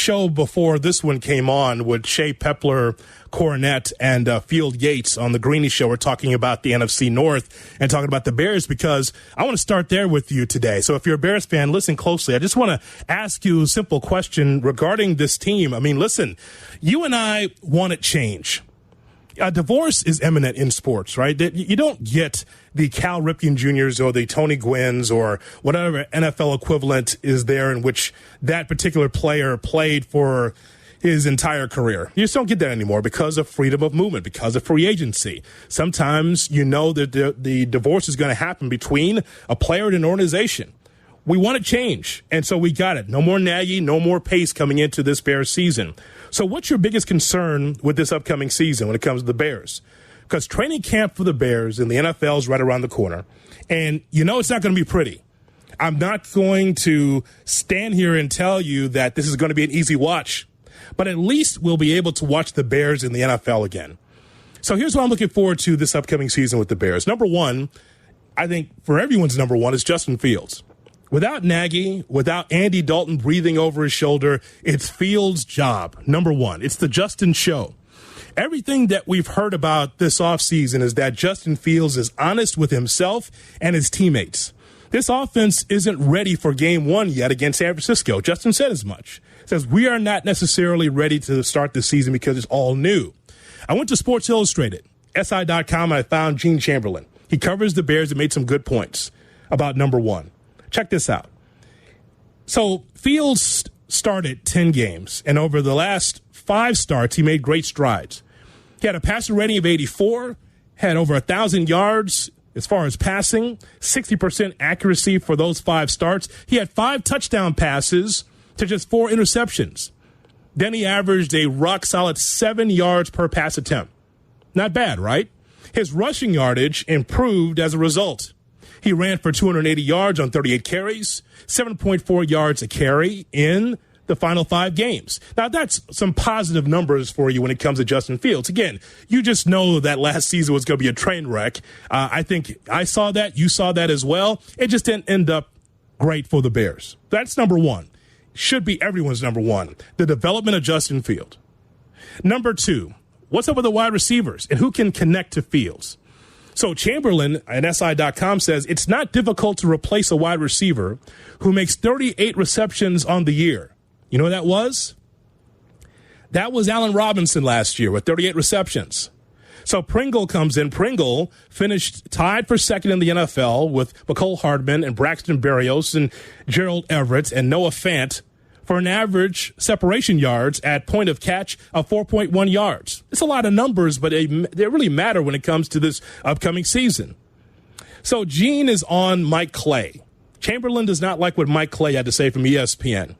show before this one came on with Shea Pepler, Cornette, and Field Yates on the Greeny Show. We're talking about the NFC North and talking about the Bears because I want to start there with you today. So if you're a Bears fan, listen closely. I just want to ask you a simple question regarding this team. I mean, listen, you and I wanted change. Divorce is imminent in sports, right? You don't get the Cal Ripken Jr.'s or the Tony Gwynn's or whatever NFL equivalent is there in which that particular player played for his entire career. You just don't get that anymore because of freedom of movement, because of free agency. Sometimes you know that the divorce is going to happen between a player and an organization. We want to change, and so we got it. No more Nagy, no more Pace coming into this Bears season. So what's your biggest concern with this upcoming season when it comes to the Bears? Because training camp for the Bears in the NFL is right around the corner, and you know it's not going to be pretty. I'm not going to stand here and tell you that this is going to be an easy watch, but at least we'll be able to watch the Bears in the NFL again. So here's what I'm looking forward to this upcoming season with the Bears. Number one, I think for everyone's number one is Justin Fields. Without Nagy, without Andy Dalton breathing over his shoulder, it's Fields' job, number one. It's the Justin show. Everything that we've heard about this offseason is that Justin Fields is honest with himself and his teammates. This offense isn't ready for game one yet against San Francisco. Justin said as much. He says, we are not necessarily ready to start the season because it's all new. I went to Sports Illustrated, SI.com, and I found Gene Chamberlain. He covers the Bears and made some good points about number one. Check this out. So Fields started 10 games, and over the last 5 starts, he made great strides. He had a passer rating of 84, had over 1,000 yards as far as passing, 60% accuracy for those 5 starts. He had 5 touchdown passes to just 4 interceptions. Then he averaged a rock-solid 7 yards per pass attempt. Not bad, right? His rushing yardage improved as a result. He ran for 280 yards on 38 carries, 7.4 yards a carry in the final 5 games. Now, that's some positive numbers for you when it comes to Justin Fields. Again, you just know that last season was going to be a train wreck. I think I saw that. You saw that as well. It just didn't end up great for the Bears. That's number one. Should be everyone's number one, the development of Justin Fields. Number 2, what's up with the wide receivers and who can connect to Fields? So Chamberlain at SI.com says it's not difficult to replace a wide receiver who makes 38 receptions on the year. You know who that was? That was Allen Robinson last year with 38 receptions. So Pringle comes in. Pringle finished tied for second in the NFL with Mecole Hardman and Braxton Berrios and Gerald Everett and Noah Fant for an average separation yards at point of catch of 4.1 yards. It's a lot of numbers, but they really matter when it comes to this upcoming season. So Gene is on Mike Clay. Chamberlain does not like what Mike Clay had to say from ESPN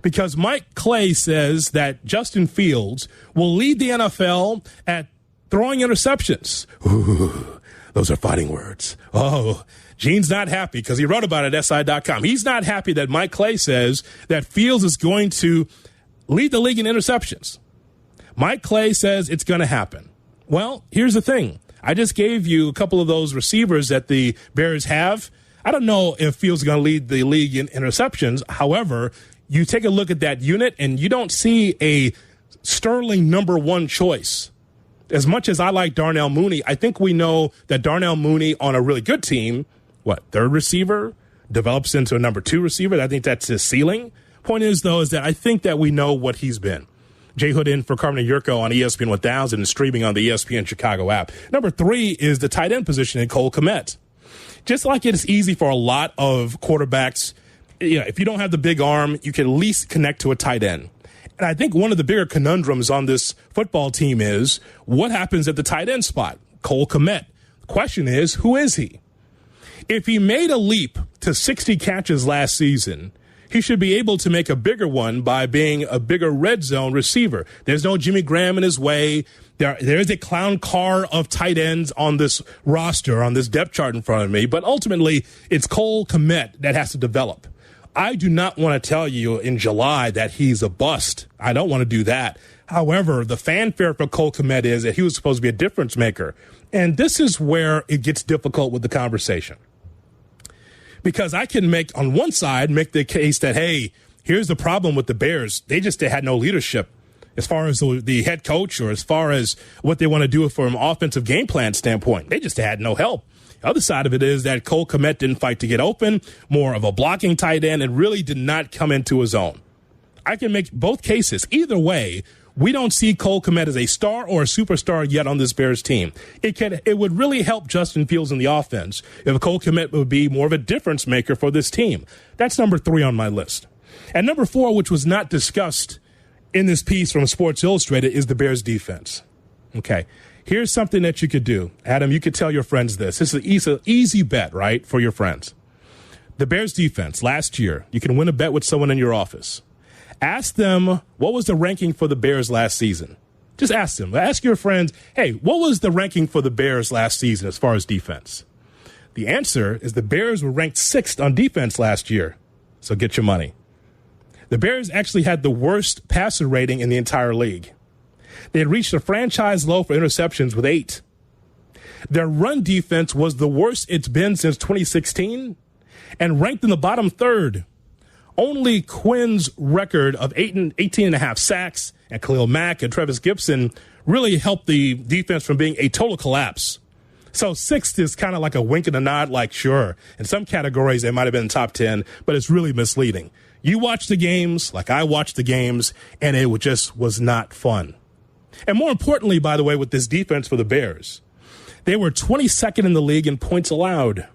because Mike Clay says that Justin Fields will lead the NFL at throwing interceptions. Ooh, those are fighting words. Oh, Gene's not happy because he wrote about it at SI.com. He's not happy that Mike Clay says that Fields is going to lead the league in interceptions. Mike Clay says it's going to happen. Well, here's the thing. I just gave you a couple of those receivers that the Bears have. I don't know if Fields is going to lead the league in interceptions. However, you take a look at that unit and you don't see a sterling number one choice. As much as I like Darnell Mooney, I think we know that Darnell Mooney on a really good team, third receiver, develops into a number 2 receiver. I think that's his ceiling. Point is, though, is that I think that we know what he's been. Jay Hood in for Carmen Yurko on ESPN 1000 and streaming on the ESPN Chicago app. Number 3 is the tight end position in Cole Kmet. Just like it's easy for a lot of quarterbacks, if you don't have the big arm, you can at least connect to a tight end. And I think one of the bigger conundrums on this football team is what happens at the tight end spot? Cole Kmet. The question is, who is he? If he made a leap to 60 catches last season, he should be able to make a bigger one by being a bigger red zone receiver. There's no Jimmy Graham in his way. There is a clown car of tight ends on this roster, on this depth chart in front of me. But ultimately, it's Cole Kmet that has to develop. I do not want to tell you in July that he's a bust. I don't want to do that. However, the fanfare for Cole Kmet is that he was supposed to be a difference maker. And this is where it gets difficult with the conversation. Because I can on one side, make the case that, hey, Here's the problem with the Bears. They had no leadership as far as the head coach or as far as what they want to do from an offensive game plan standpoint. They just had no help. The other side of it is that Cole Kmet didn't fight to get open, more of a blocking tight end, and really did not come into his own. I can make both cases. Either way, we don't see Cole Kmet as a star or a superstar yet on this Bears team. It would really help Justin Fields in the offense if Cole Kmet would be more of a difference maker for this team. That's number 3 on my list. And number 4, which was not discussed in this piece from Sports Illustrated, is the Bears defense. Okay. Here's something that you could do. Adam, you could tell your friends this. This is an easy bet, right, for your friends. The Bears defense last year, you can win a bet with someone in your office. Ask them, what was the ranking for the Bears last season? Just ask them. Ask your friends, hey, what was the ranking for the Bears last season as far as defense? The answer is the Bears were ranked 6th on defense last year. So get your money. The Bears actually had the worst passer rating in the entire league. They had reached a franchise low for interceptions with 8. Their run defense was the worst it's been since 2016 and ranked in the bottom 3rd. Only Quinn's record of 18.5 sacks and Khalil Mack and Travis Gibson really helped the defense from being a total collapse. So 6th is kind of like a wink and a nod, like, sure. In some categories, they might have been top 10, but it's really misleading. You watch the games like I watched the games, and it just was not fun. And more importantly, by the way, with this defense for the Bears, they were 22nd in the league in points allowed.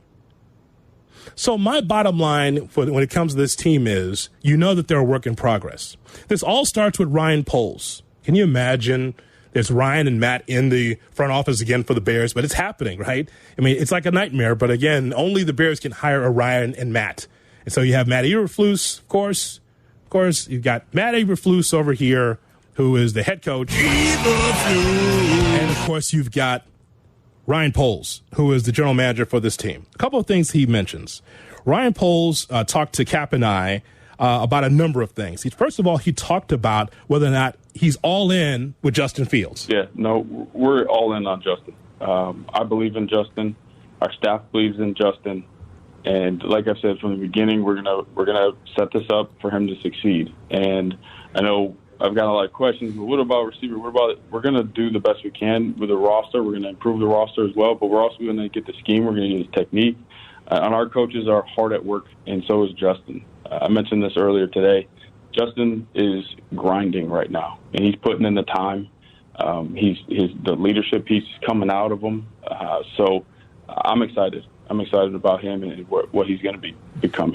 So my bottom line when it comes to this team is, you know that they're a work in progress. This all starts with Ryan Poles. Can you imagine there's Ryan and Matt in the front office again for the Bears, but it's happening, right? I mean, it's like a nightmare, but again, only the Bears can hire a Ryan and Matt. And so you have Matt Eberflus, of course. Of course, you've got Matt Eberflus over here, who is the head coach. And, of course, you've got Ryan Poles, who is the general manager for this team. A couple of things he mentions. Ryan Poles talked to Cap and I about a number of things. First of all, he talked about whether or not he's all in with Justin Fields. Yeah, no, we're all in on Justin. I believe in Justin. Our staff believes in Justin. And like I said from the beginning, we're gonna set this up for him to succeed. And I know I've got a lot of questions, but what about receiver? We're going to do the best we can with the roster. We're going to improve the roster as well, but we're also going to get the scheme. We're going to use technique. And our coaches are hard at work, and so is Justin. I mentioned this earlier today. Justin is grinding right now, and he's putting in the time. The leadership piece is coming out of him. So I'm excited. I'm excited about him and what he's going to become.